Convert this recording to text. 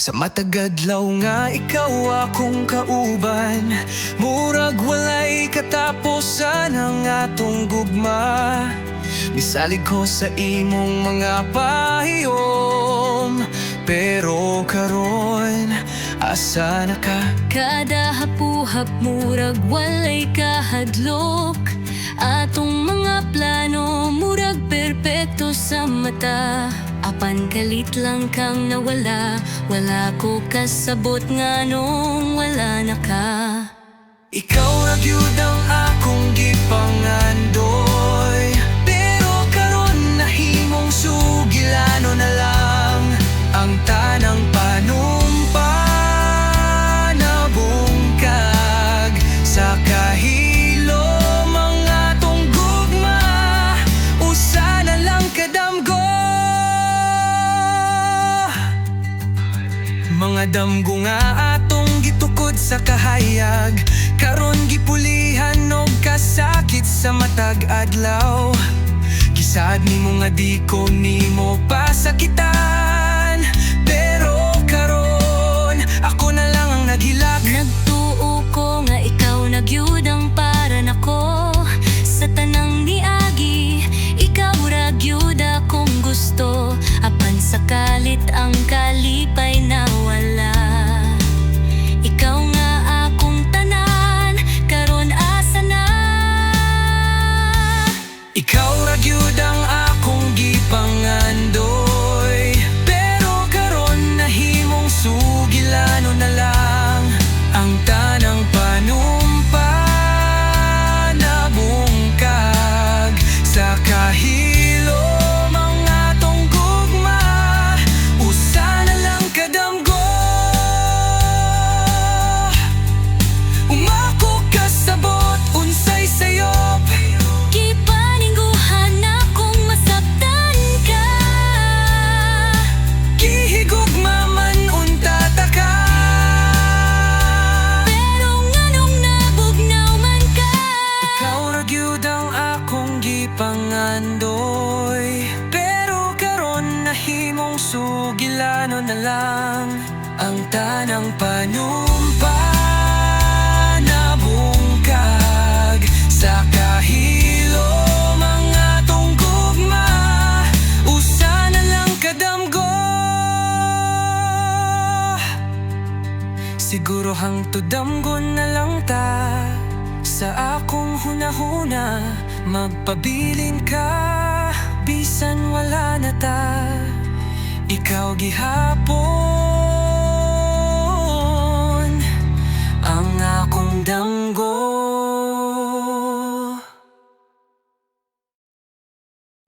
Sa matagadlaw nga ikaw akong kauban, murag walay katapusan ang atong gugma. Misalig ko sa imong mga pahiyom, pero karon asa na ka? Kada hapuhap murag walay kahadlok, atong mga plano murag perpekto sa mata. Apan kalit lang kang nawala, wala ko kasabot nga nung wala na ka. Ikaw ra gyud ang akong gipangandoy, pero karon nahimong sugilano na lang ang tanang panumpa na bungkag sa kahilo mga tunggugma. Usa na lang kadamgo, mga damgo nga atong gitukod sa kahayag, karon gipulihan og kasakit sa matag adlaw. Gisaad nimo nga di ko nimo pasakitan, pero karon ako na lang ang naghilak. Nagtuo ko nga ikaw nagyud ang para nako, sa tanang niagi ikaw ra gyud akong gusto. Apan sa kalit ang kalipay nawala, ikaw nga akong tanan, karon asa na? Ikaw ra gyud ang akong gipangandoy, pero karon nahimong sugilano na lang ang tanang panumpa na bungkag sa kahilo mga tunggugma. Usa na lang kadamgo, umako kasabot unsay sayop. Gipaningguhan akong masaktan ka, Gihigugma man unta ta ka, pero nganong nabugnaw man ka. ikaw ra gyud ang akong gipangandoy, pero karon nahimong sugilano na lang ang tanang panumpa na bungkag sa kahilo mga tunggugma. Usa na lang kadamgo, siguro hangtod damgon na lang ta. Sa akong hunahuna magpabilin ka, bisan wala na ta. Ikaw gihapon